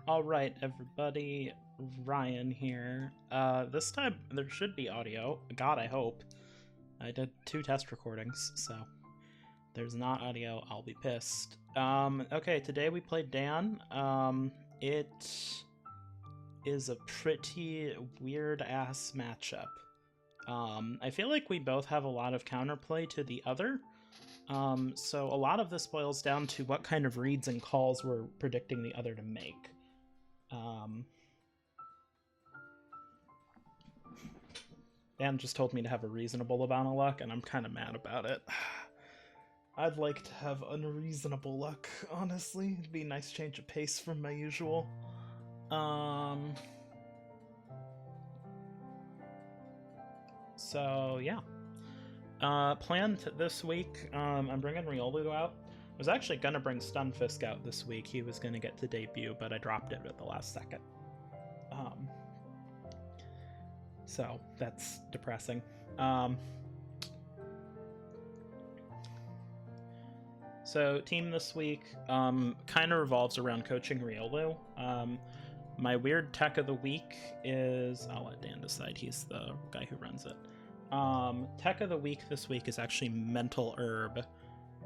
Alright, everybody, Ryan here. This time there should be audio. God, I hope. I did 2 test recordings, so there's not audio, I'll be pissed. Okay, today we played Dan. It is a pretty weird-ass matchup. I feel like we both have a lot of counterplay to the other. So a lot of this boils down to what kind of reads and calls we're predicting the other to make. Dan just told me to have a reasonable amount of luck, and I'm kind of mad about it. I'd like to have unreasonable luck, honestly. It'd be a nice change of pace from my usual. So, yeah. Planned this week, I'm bringing Riolu out. I was actually going to bring Stunfisk out this week. He was going to get to debut, but I dropped it at the last second. So that's depressing. So team this week kind of revolves around coaching Riolu. My weird tech of the week is... I'll let Dan decide. He's the guy who runs it. Tech of the week this week is actually Mental Herb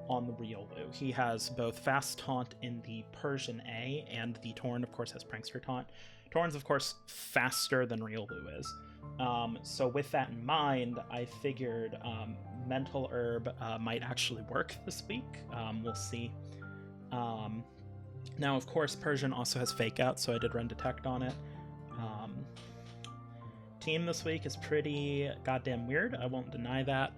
on the Riolu. He has both Fast Taunt in the Persian A, and the Torn, of course, has Prankster Taunt. Torn's, of course, faster than Riolu is. So with that in mind, I figured Mental Herb might actually work this week. We'll see. Now, of course, Persian also has Fake Out, so I did run Detect on it. Team this week is pretty goddamn weird. I won't deny that.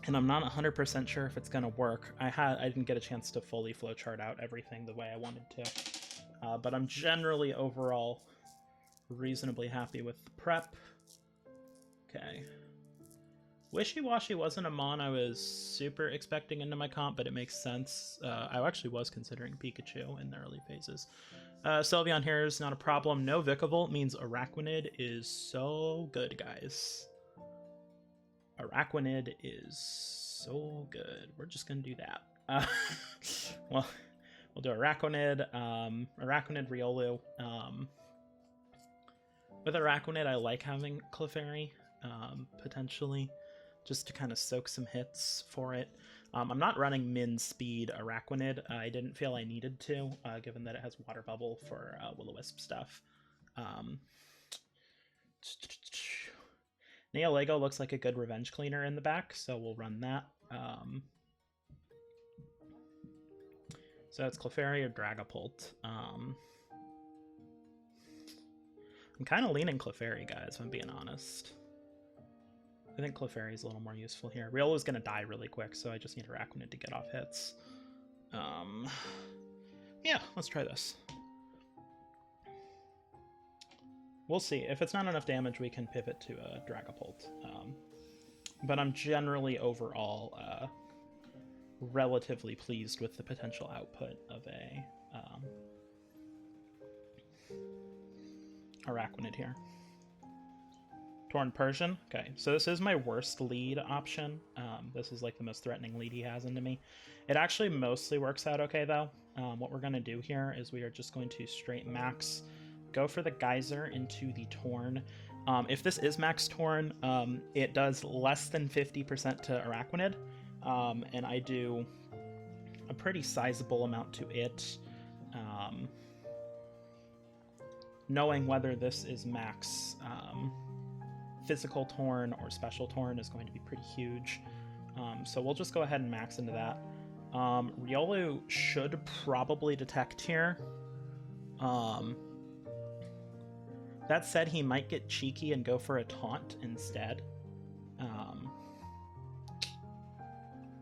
And I'm not 100% sure if it's going to work. I didn't get a chance to fully flowchart out everything the way I wanted to. But I'm generally overall reasonably happy with the prep. Okay. Wishy-Washy wasn't a mon I was super expecting into my comp, but it makes sense. I actually was considering Pikachu in the early phases. Sylveon here is not a problem. No Vikavolt means Araquanid is so good, guys. Araquanid is so good. We're just gonna do that. Well, we'll do Araquanid, Araquanid, Riolu. With Araquanid, I like having Clefairy, potentially, just to kind of soak some hits for it. I'm not running min speed Araquanid. I didn't feel I needed to, given that it has Water Bubble for Will-O-Wisp stuff. Neolego looks like a good revenge cleaner in the back, so we'll run that. So it's Clefairy or Dragapult. I'm kind of leaning Clefairy, guys, if I'm being honest. I think Clefairy is a little more useful here. Riolu is going to die really quick, so I just need Araquanid to get off hits. Yeah, let's try this. We'll see. If it's not enough damage, we can pivot to a Dragapult. But I'm generally overall relatively pleased with the potential output of a Araquanid here. Torn Persian. Okay, so this is my worst lead option. This is like the most threatening lead he has into me. It actually mostly works out okay, though. What we're going to do here is we are just going to straight max, go for the Geyser into the Torn. If this is max Torn, it does less than 50% to Araquanid, and I do a pretty sizable amount to it. Knowing whether this is max physical Torn or special Torn is going to be pretty huge. So we'll just go ahead and max into that. Riolu should probably detect here. That said, he might get cheeky and go for a taunt instead.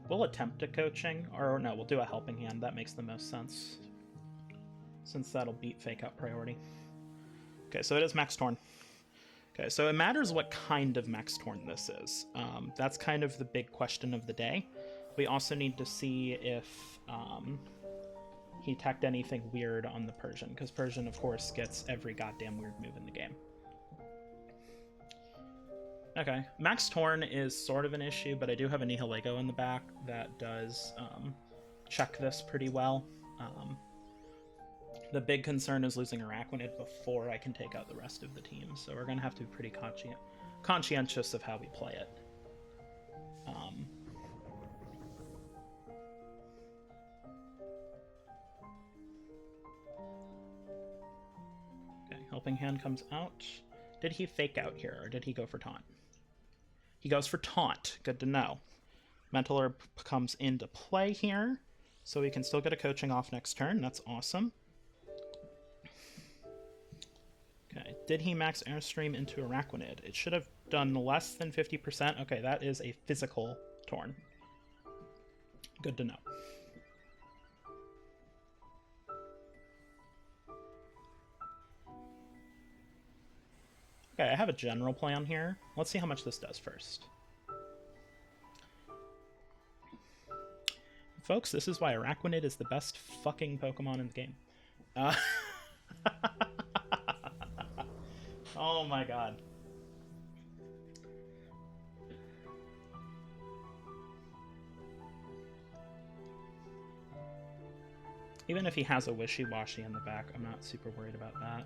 We'll attempt a coaching, or no, we'll do a helping hand. That makes the most sense, since that'll beat Fake Out priority. Okay, so it is Max Torn. Okay, so it matters what kind of Max Torn this is. That's kind of the big question of the day. We also need to see if he teched anything weird on the Persian, because Persian, of course, gets every goddamn weird move in the game. Okay, Max Torn is sort of an issue, but I do have a Nihilego in the back that does check this pretty well. The big concern is losing Araquanid before I can take out the rest of the team, so we're going to have to be pretty conscientious of how we play it. Okay, Helping Hand comes out. Did he fake out here, or did he go for Taunt? He goes for Taunt. Good to know. Mental Herb comes into play here, so we can still get a coaching off next turn. That's awesome. Okay, did he max Airstream into Araquanid? It should have done less than 50%. Okay, that is a physical Torn. Good to know. Okay, I have a general plan here. Let's see how much this does first. Folks, this is why Araquanid is the best fucking Pokemon in the game. Oh my god. Even if he has a Wishy-Washy in the back, I'm not super worried about that.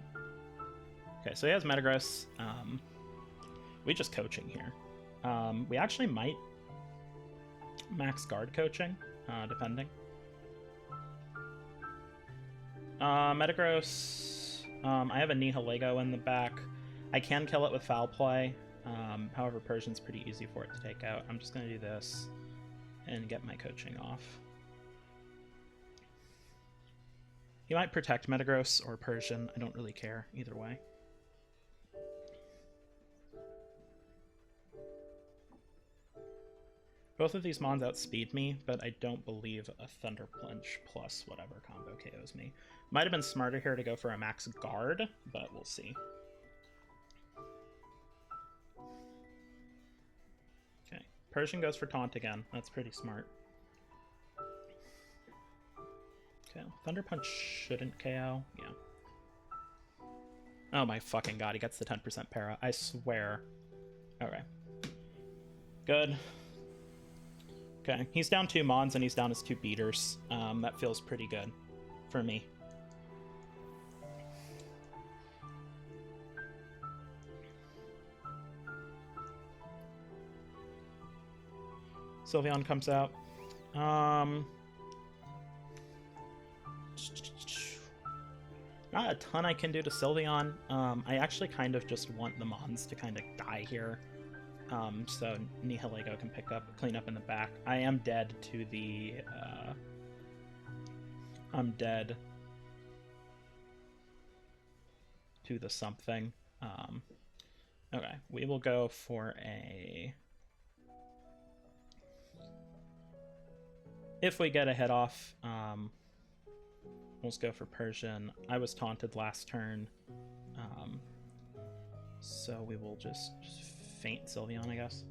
Okay, so he has Metagross. We just coaching here. We actually might max guard coaching, depending. Metagross, I have a Nihilego in the back. I can kill it with Foul Play. However, Persian's pretty easy for it to take out. I'm just going to do this and get my coaching off. He might protect Metagross or Persian. I don't really care either way. Both of these mons outspeed me, but I don't believe a Thunder Punch plus whatever combo KOs me. Might have been smarter here to go for a max guard, but we'll see. Okay, Persian goes for Taunt again. That's pretty smart. Okay, Thunder Punch shouldn't KO. Yeah. Oh my fucking god, he gets the 10% para. I swear. Okay. Good. Okay, he's down 2 Mons and he's down his 2 beaters. That feels pretty good for me. Sylveon comes out. Not a ton I can do to Sylveon. I actually kind of just want the Mons to kind of die here. So Nihilego can clean up in the back. I am dead to the, I'm dead to the something. Okay, we will go for a, if we get a hit off, let's go for Persian. I was taunted last turn, so we will just faint Sylveon, I guess.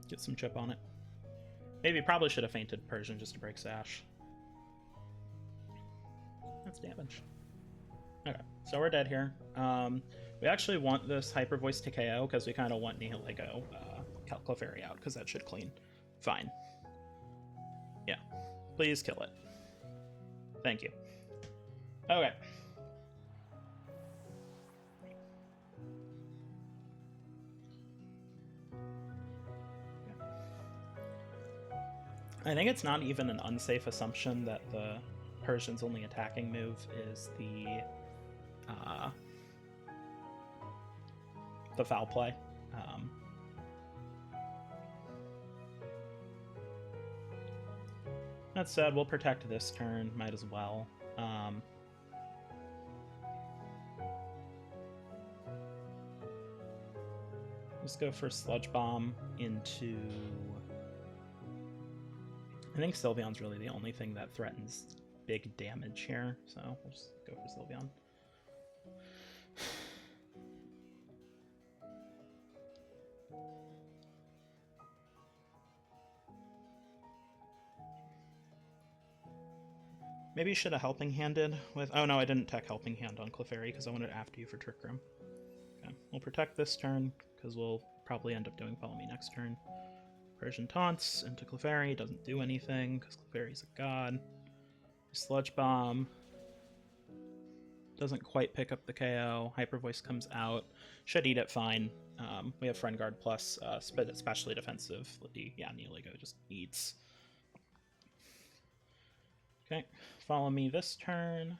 Get some chip on it. Maybe probably should have fainted Persian just to break Sash. That's damage. Okay, so we're dead here. We actually want this Hyper Voice to KO because we kind of want Nihilego Clefairy out because that should clean. Fine. Yeah. Please kill it. Thank you. Okay. I think it's not even an unsafe assumption that the Persian's only attacking move is the Foul Play. That said, we'll protect this turn, might as well. Let's go for Sludge Bomb into... I think Sylveon's really the only thing that threatens big damage here, so we'll just go for Sylveon. Maybe you should have Helping Handed with... Oh no, I didn't tech Helping Hand on Clefairy because I wanted after you for Trick Room. Okay, we'll protect this turn because we'll probably end up doing Follow Me next turn. Persian taunts into Clefairy, doesn't do anything because Clefairy's a god. Sludge Bomb. Doesn't quite pick up the KO. Hyper Voice comes out. Should eat it fine. We have Friend Guard plus, but especially defensive. Yeah, Neoligo just eats. Okay, follow me this turn.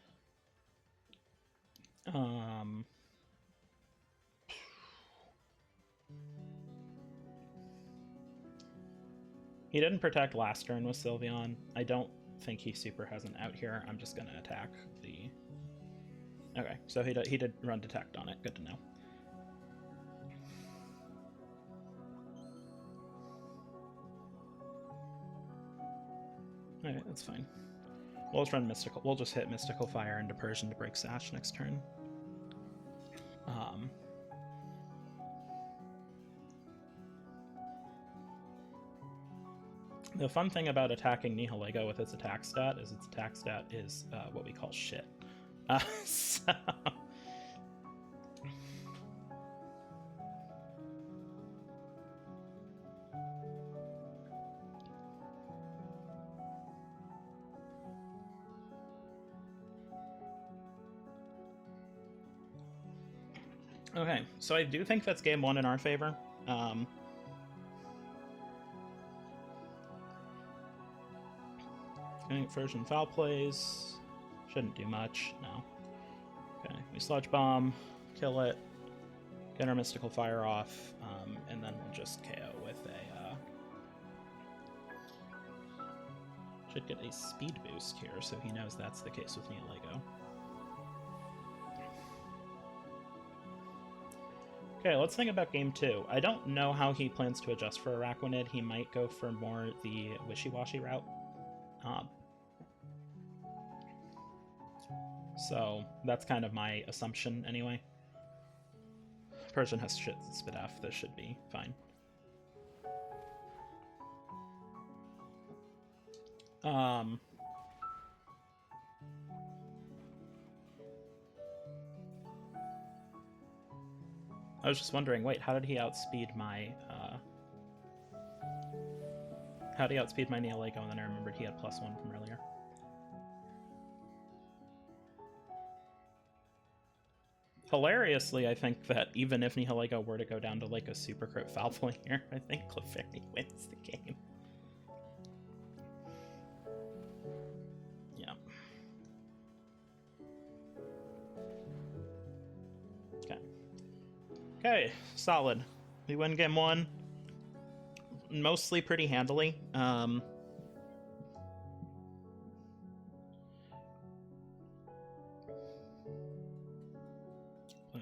He didn't protect last turn with Sylveon. I don't think he super has an out here. I'm just gonna attack the... Okay, so he did run detect on it. Good to know. Alright, that's fine. We'll just run Mystical. We'll just hit Mystical Fire into Persian to break Sash next turn. The fun thing about attacking Nihilego with its attack stat is its attack stat is what we call shit. So... Okay, so I do think that's game one in our favor. Version foul plays. Shouldn't do much, no. Okay, we Sludge Bomb, kill it, get our Mystical Fire off, and then we'll just KO with a... Should get a speed boost here, so he knows that's the case with Neoligo. Okay, let's think about game two. I don't know how he plans to adjust for Araquanid. He might go for more the wishy-washy route. So that's kind of my assumption anyway. Persian has shit spit F. This should be fine. I was just wondering, wait, how did he outspeed my Neoligo? And then I remembered he had +1 from earlier. Hilariously, I think that even if Nihilego were to go down to like a super crit foul play here, I think Clefairy wins the game. Yeah. Okay. Okay, solid. We win game one. Mostly pretty handily.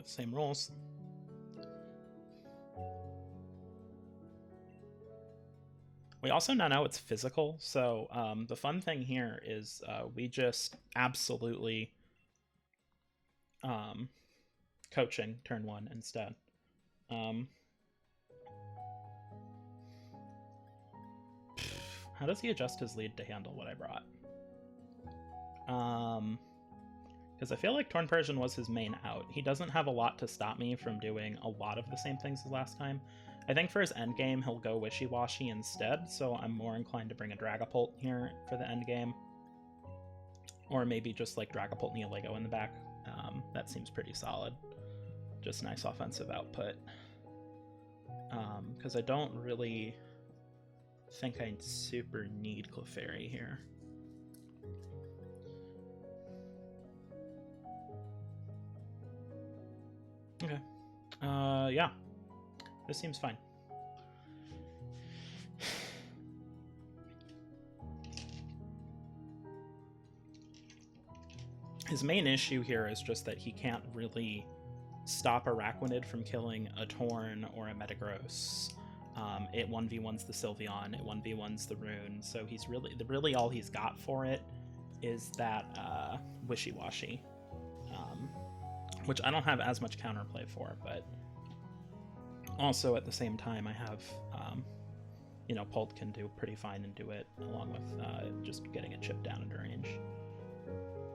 Same rules. We also now know it's physical, so the fun thing here is we just absolutely coaching turn one instead. How does he adjust his lead to handle what I brought? Because I feel like Torn Persian was his main out. He doesn't have a lot to stop me from doing a lot of the same things as last time. I think for his endgame, he'll go Wishy-Washy instead, so I'm more inclined to bring a Dragapult here for the endgame. Or maybe just like Dragapult Neoligo in the back. That seems pretty solid. Just nice offensive output. Because I don't really think I super need Clefairy here. Okay. Yeah. This seems fine. His main issue here is just that he can't really stop Araquanid from killing a Torn or a Metagross. It 1v1s the Sylveon, it 1v1s the Rune, so he's really all he's got for it is that Wishy-Washy. Which I don't have as much counterplay for, but also at the same time I have, you know, Pult can do pretty fine and do it, along with just getting it chipped down into range.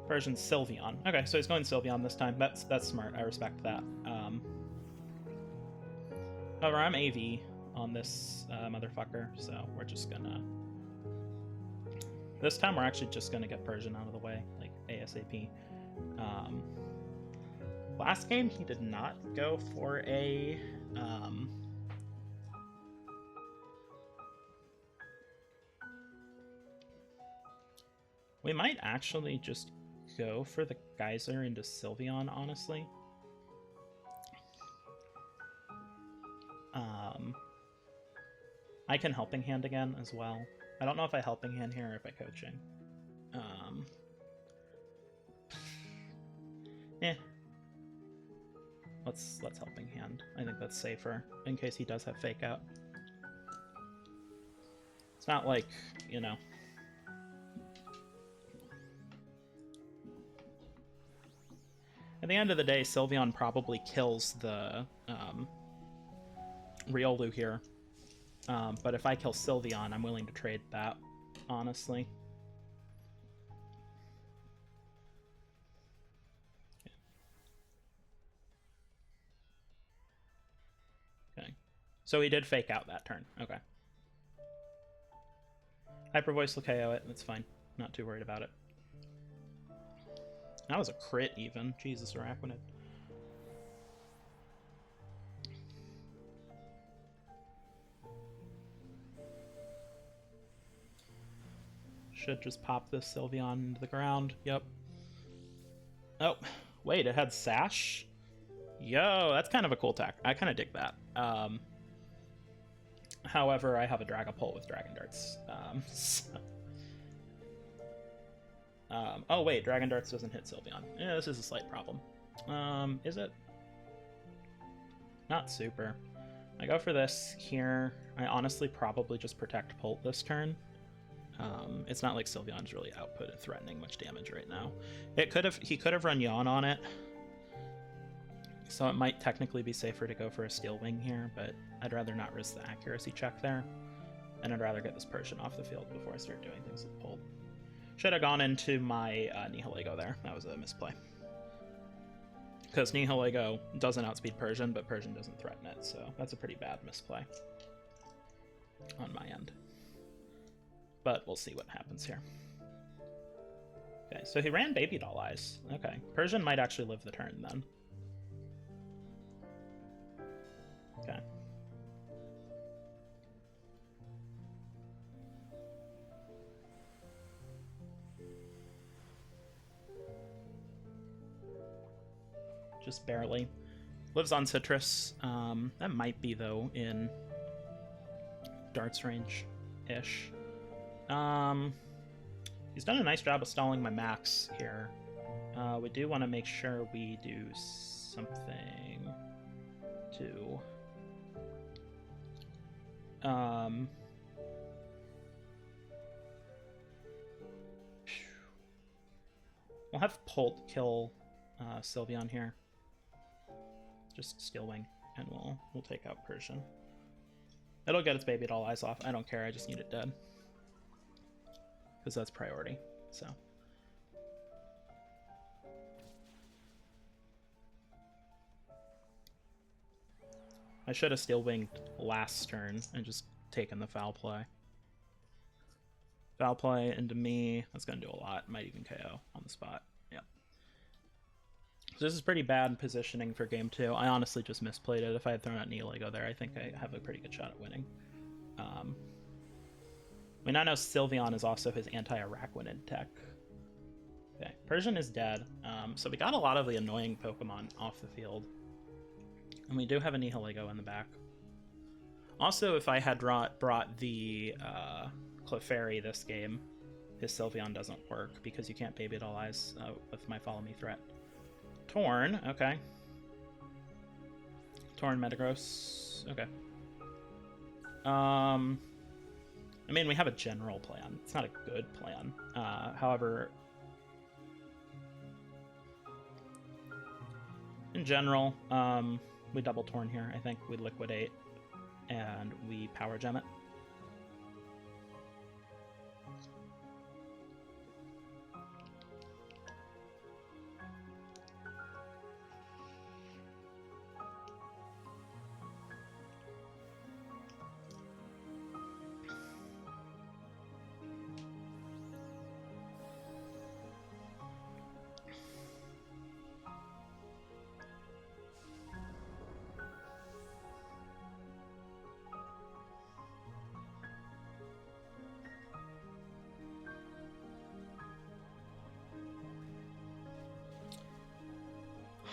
Persian Sylveon. Okay, so he's going Sylveon this time. That's smart. I respect that. However, I'm AV on this motherfucker, so we're just gonna... This time we're actually just gonna get Persian out of the way, like ASAP. Last game, he did not go for a... We might actually just go for the Geyser into Sylveon, honestly. I can Helping Hand again as well. I don't know if I Helping Hand here or if I Coaching. Let's Helping Hand. I think that's safer in case he does have Fake Out. It's not like, you know. At the end of the day, Sylveon probably kills the Riolu here. But if I kill Sylveon, I'm willing to trade that, honestly. Okay. So he did Fake Out that turn. Okay. Hyper Voice will KO it. That's fine. Not too worried about it. That was a crit, even. Jesus, Araquanid. Should just pop this Sylveon into the ground. Yep. Oh, wait, it had Sash? Yo, that's kind of a cool tech. I kind of dig that. However, I have a Dragapult with Dragon Darts. Oh, wait, Dragon Darts doesn't hit Sylveon. Yeah, this is a slight problem. Is it? Not super. I go for this here. I honestly probably just protect Pult this turn. It's not like Sylveon's really output and threatening much damage right now. He could have run Yawn on it, so it might technically be safer to go for a Steel Wing here, but I'd rather not risk the accuracy check there, and I'd rather get this Persian off the field before I start doing things with Pult. Should have gone into my Nihilego there. That was a misplay. Because Nihilego doesn't outspeed Persian, but Persian doesn't threaten it, so that's a pretty bad misplay on my end. But we'll see what happens here. Okay, so he ran Baby Doll Eyes. Okay, Persian might actually live the turn then. Okay. Just barely. Lives on Citrus. That might be, though, in Darts range-ish. He's done a nice job of stalling my max here. We do want to make sure we do something to... We'll have Pult kill Sylveon here. Just Steel Wing, and we'll take out Persian. It'll get its Baby Doll Eyes off. I don't care, I just need it dead. Because that's priority, so. I should have Steel Winged last turn and just taken the Foul Play. Foul Play into me. That's going to do a lot. Might even KO on the spot. Yep. So this is pretty bad positioning for game 2. I honestly just misplayed it. If I had thrown out Nihilego there, I think I have a pretty good shot at winning. I mean, I know Sylveon is also his anti-Araquanid tech. Okay, Persian is dead. So we got a lot of the annoying Pokemon off the field. And we do have a Nihilego in the back. Also, if I had brought the Clefairy this game, his Sylveon doesn't work because you can't Baby Doll Eyes with my Follow Me threat. Torn, okay. Torn Metagross, okay. I mean, we have a general plan. It's not a good plan. However, in general, we double Torn here. I think we Liquidate and we Power Gem it.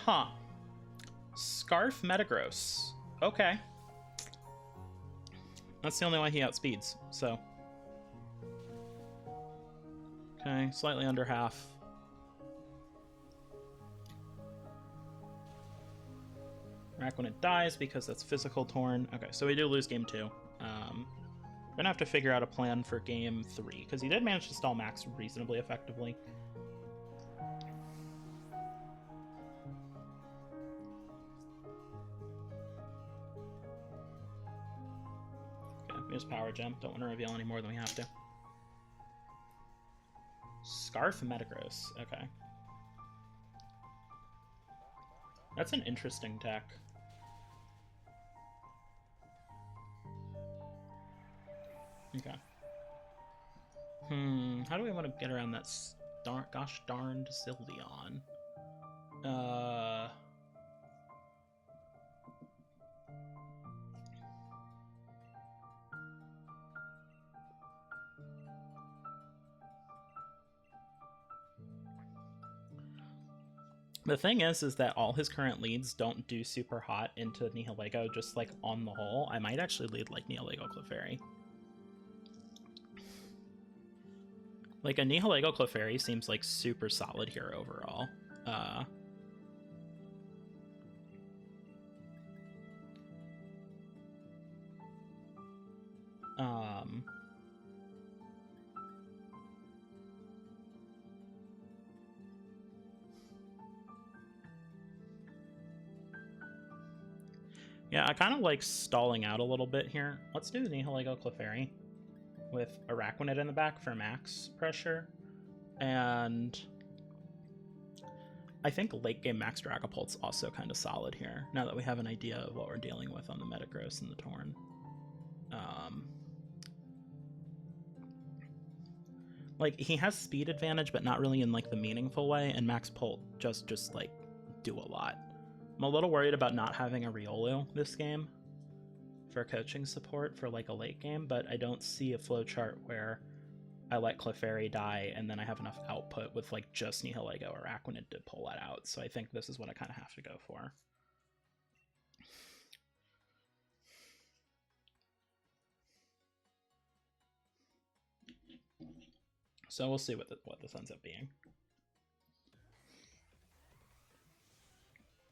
Huh. Scarf Metagross. Okay. That's the only way he outspeeds, so. Okay, slightly under half. Rack when it dies because that's physical torn. Okay, so we do lose game 2. We're gonna have to figure out a plan for game 3 because he did manage to stall Max reasonably effectively. Okay, we just Power Gem. Don't want to reveal any more than we have to. Scarf Metagross. Okay. That's an interesting tech. Okay. How do we want to get around that gosh darned Sylveon? The thing is that all his current leads don't do super hot into Nihilego, just like on the whole. I might actually lead like Nihilego Clefairy. Like a Nihilego Clefairy seems like super solid here overall. Yeah, I kind of like stalling out a little bit here. Let's do Nihilego Clefairy with Araquanid in the back for max pressure. And I think late game Max Dragapult's also kind of solid here, now that we have an idea of what we're dealing with on the Metagross and the Torn. Like, he has speed advantage, but not really in, like, the meaningful way, and Max Pult just like, do a lot. I'm a little worried about not having a Riolu this game for coaching support for, like, a late game, but I don't see a flowchart where I let Clefairy die, and then I have enough output with, like, just Nihilego or Araquanid to pull that out, so I think this is what I kind of have to go for. So we'll see what this ends up being.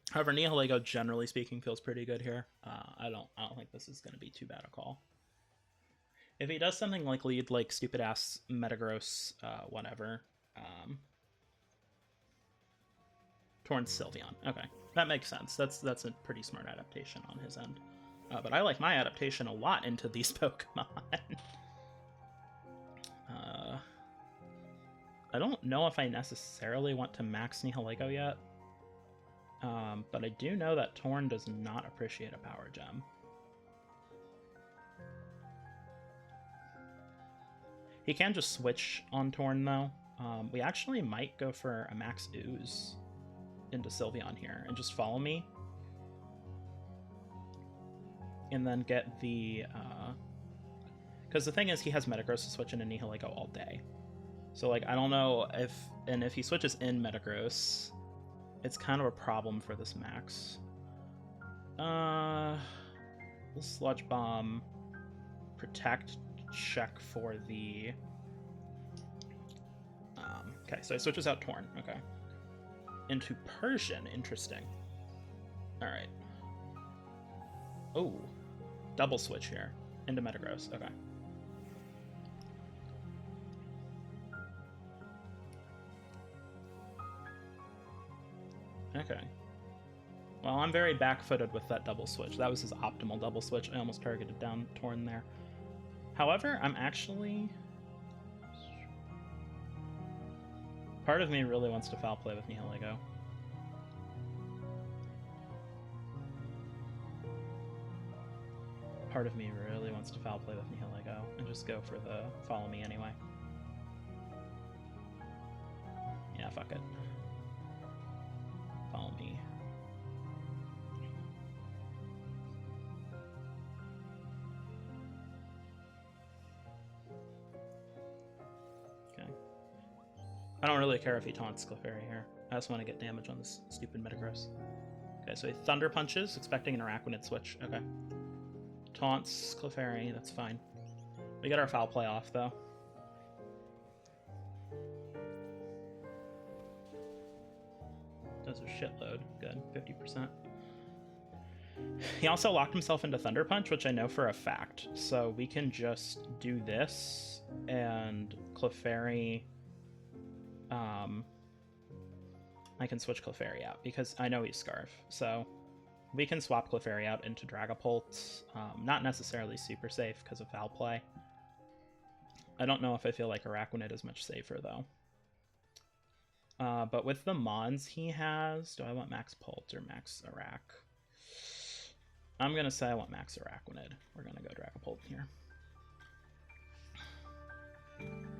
However, Nihilego, generally speaking, feels pretty good here. I don't think this is going to be too bad a call. If he does something like lead, like stupid ass Metagross, whatever. Torn Sylveon. Okay, that makes sense. That's a pretty smart adaptation on his end. But I like my adaptation a lot into these Pokemon. I don't know if I necessarily want to max Nihilego yet. But I do know that Torn does not appreciate a Power Gem. He can just switch on Torn, though. We actually might go for a Max Ooze into Sylveon here and just follow me. And then get the... Because the thing is, he has Metagross to switch into Nihilego all day. So, like, I don't know if... And if he switches in Metagross, it's kind of a problem for this Max. We'll Sludge Bomb, Protect, check for the... okay, so it switches out Torn. Okay. Into Persian. Interesting. Alright. Oh. Double switch here. Into Metagross. Okay. Okay. Well, I'm very back-footed with that double switch. That was his optimal double switch. I almost targeted down Torn there. However, I'm actually... Part of me really wants to foul play with Nihilego. Part of me really wants to foul play with Nihilego and just go for the follow me anyway. Yeah, fuck it. Follow me. Okay. I don't really care if he taunts Clefairy here. I just want to get damage on this stupid Metagross. Okay, so he Thunder Punches, expecting an Araquanid switch. Okay. Taunts Clefairy, that's fine. We get our Foul Play off, though. Does a shitload. Good, 50%. He also locked himself into Thunder Punch, which I know for a fact. So we can just do this, and Clefairy... I can switch Clefairy out, because I know he's Scarf. So we can swap Clefairy out into Dragapult. Not necessarily super safe because of Foul Play. I don't know if I feel like Araquanid is much safer, though. But with the Mons he has... Do I want Max Pult or Max Arac? I'm going to say I want Max Araquanid. We're going to go Dragapult here.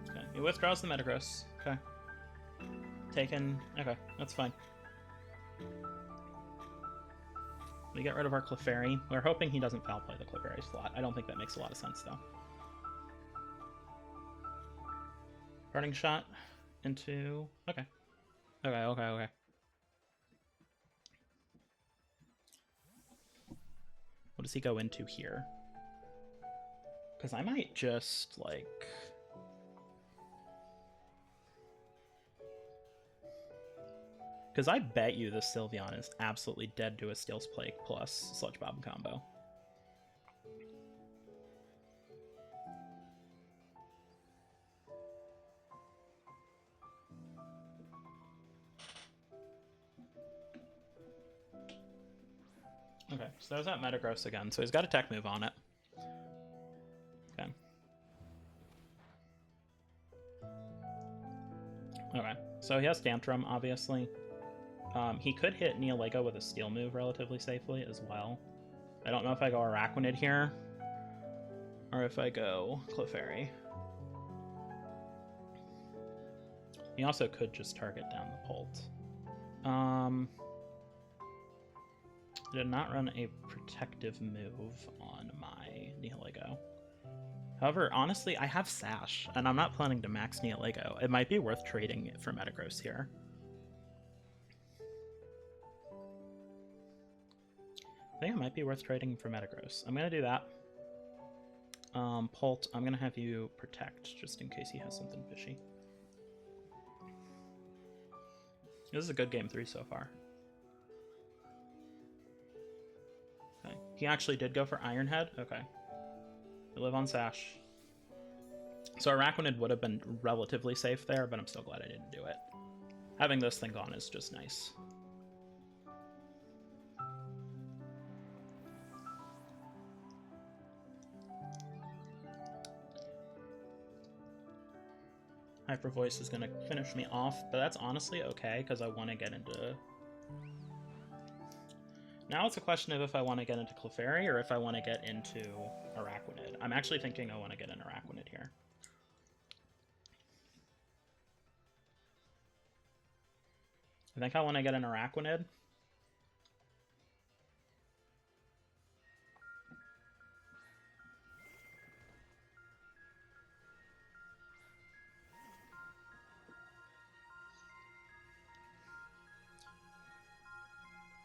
Okay, he withdraws the Metagross. Okay. Taken... Okay, that's fine. We get rid of our Clefairy. We're hoping he doesn't Foul Play the Clefairy slot. I don't think that makes a lot of sense, though. Burning Shot into... Okay. Okay. What does he go into here? Because I might just, like... Because I bet you this Sylveon is absolutely dead to a Steel's Plague plus Sludge Bomb combo. Okay, so there's that Metagross again. So he's got a Tech Move on it. Okay. Okay, so he has Tantrum, obviously. He could hit Neolego with a Steel move relatively safely as well. I don't know if I go Araquanid here, or if I go Clefairy. He also could just target down the Pult. I did not run a protective move on my Neolego. However, honestly, I have Sash, and I'm not planning to max Neolego. It might be worth trading it for Metagross here. I think it might be worth trading for Metagross. I'm going to do that. Pult, I'm going to have you protect, just in case he has something fishy. This is a good game 3 so far. Okay. He actually did go for Iron Head? Okay. We live on Sash. So Araquanid would have been relatively safe there, but I'm still glad I didn't do it. Having this thing gone is just nice. Hyper Voice is going to finish me off, but that's honestly okay, because I want to get into... Now it's a question of if I want to get into Clefairy or if I want to get into Araquanid. I'm actually thinking I want to get an Araquanid here. I think I want to get an Araquanid.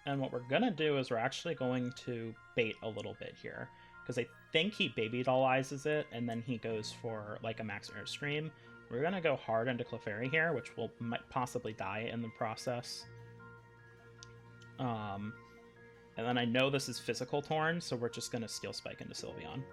And what we're going to do is we're actually going to bait a little bit here. Because I think he Baby Dollizes it, and then he goes for like a Max Airstream. We're going to go hard into Clefairy here, which might possibly die in the process. And then I know this is Physical Torn, so we're just going to Steel Spike into Sylveon.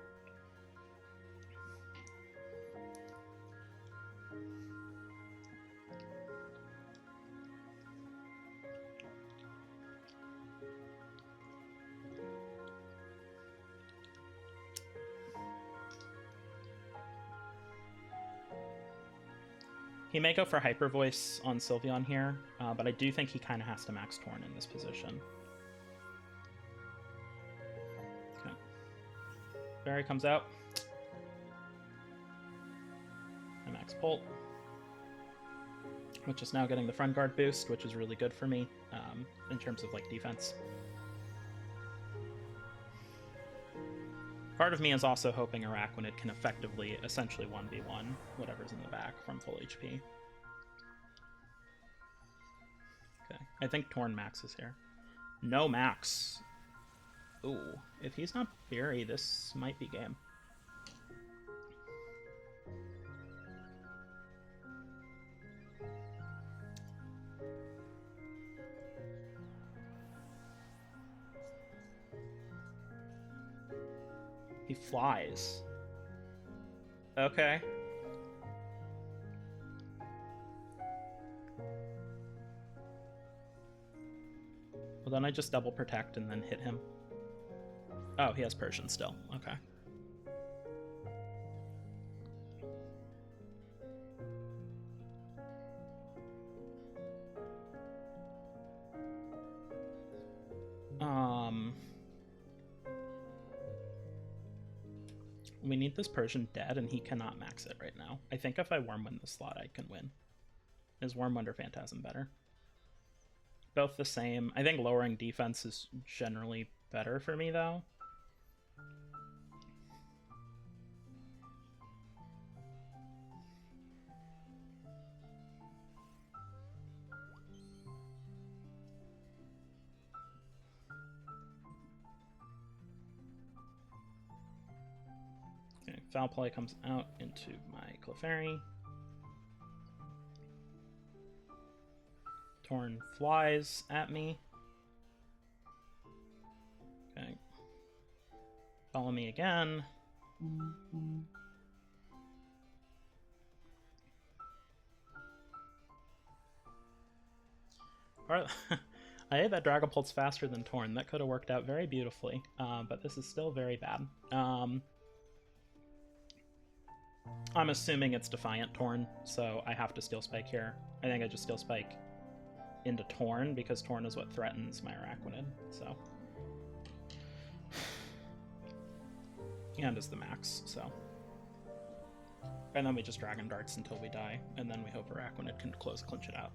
He may go for Hyper Voice on Sylveon here, but I do think he kind of has to max Torn in this position. Okay. Barry comes out. I max Pult, which is now getting the Front Guard boost, which is really good for me in terms of like defense. Part of me is also hoping Araquanid can effectively, essentially 1v1 whatever's in the back from full HP. I think Torn maxes here. No max. Ooh, if he's not Fury, this might be game. He flies. Okay. Well, then I just double protect and then hit him. Oh, he has Persian still. Okay. We need this Persian dead, and he cannot max it right now. I think if I Wormwind this slot, I can win. Is Wormwind or Phantasm better? Both the same. I think lowering defense is generally better for me, though. Okay, Foul Play comes out into my Clefairy. Torn flies at me. Okay. Follow me again. I hate that Dragapult's faster than Torn. That could have worked out very beautifully, but this is still very bad. I'm assuming it's Defiant Torn, so I have to Steel Spike here. I think I just Steel Spike into Torn, because Torn is what threatens my Araquanid, so. And is the max, so. And then we just Dragon Darts until we die, and then we hope Araquanid can clinch it out.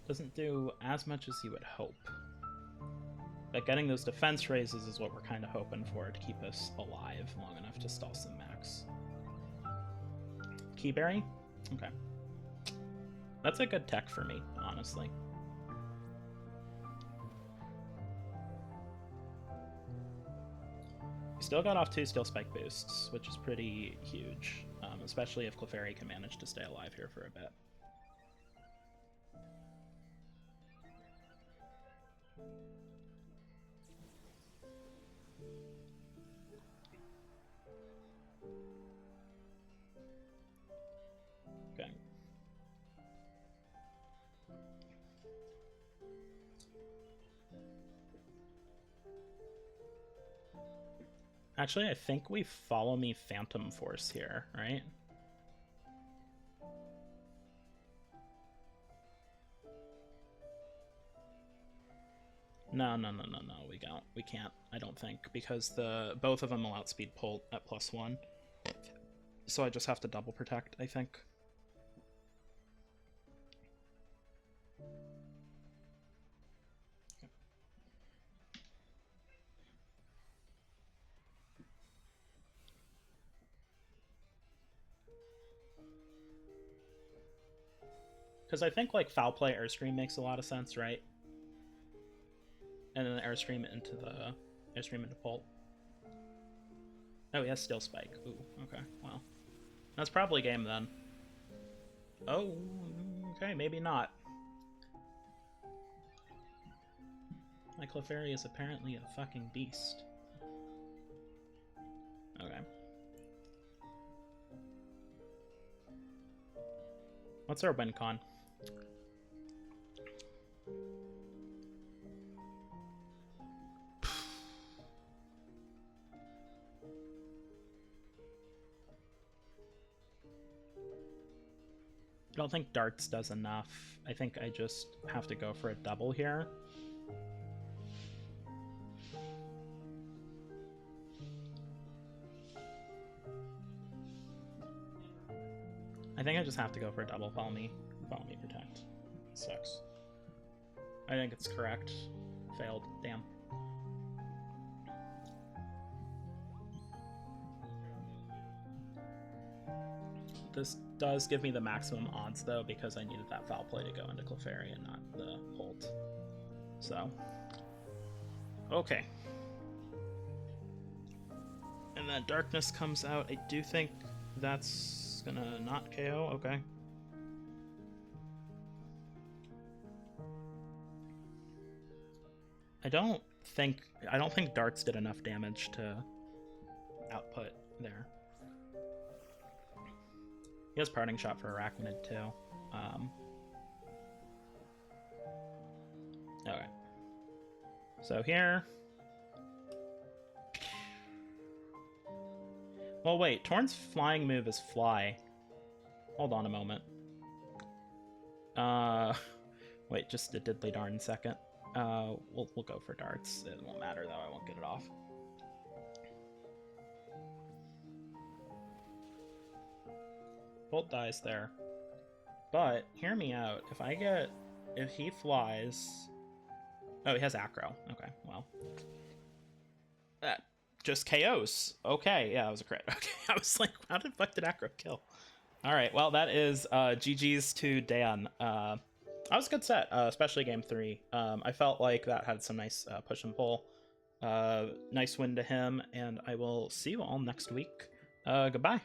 Doesn't do as much as you would hope. But getting those defense raises is what we're kind of hoping for to keep us alive long enough to stall some max. Keyberry? Okay. That's a good tech for me, honestly. We still got off 2 Steel Spike boosts, which is pretty huge, especially if Clefairy can manage to stay alive here for a bit. Okay. Actually, I think we follow me Phantom Force here, right? No, we can't, I don't think, because both of them will outspeed Pult at +1. So I just have to double protect, I think. Because I think, like, Foul Play Airstream makes a lot of sense, right? And then Airstream into Pult. Oh, he has Steel Spike. Ooh, okay, well. That's probably game then. Oh, okay, maybe not. My Clefairy is apparently a fucking beast. Okay. What's our win con? I don't think Darts does enough. I think I just have to go for a double here. think I just have to go for a double follow me protect. Sucks. I think it's correct. Failed. Damn. This does give me the maximum odds though, because I needed that foul play to go into Clefairy and not the Holt. So, okay. And then Darkness comes out. I do think that's gonna not KO. Okay. I don't think darts did enough damage to output there. He has Parting Shot for Arachnid too. Okay. So here. Well, wait. Torn's flying move is Fly. Hold on a moment. Wait, just a diddly darn second. We'll go for darts. It won't matter though. I won't get it off. Bolt dies there. But hear me out. If he flies. Oh, he has Acro. Okay, well. That just KOs. Okay, yeah, that was a crit. Okay, I was like, how the fuck did Acro kill? All right, well, that is GG's to Dan. That was a good set, especially game 3. I felt like that had some nice push and pull. Nice win to him, and I will see you all next week. Goodbye.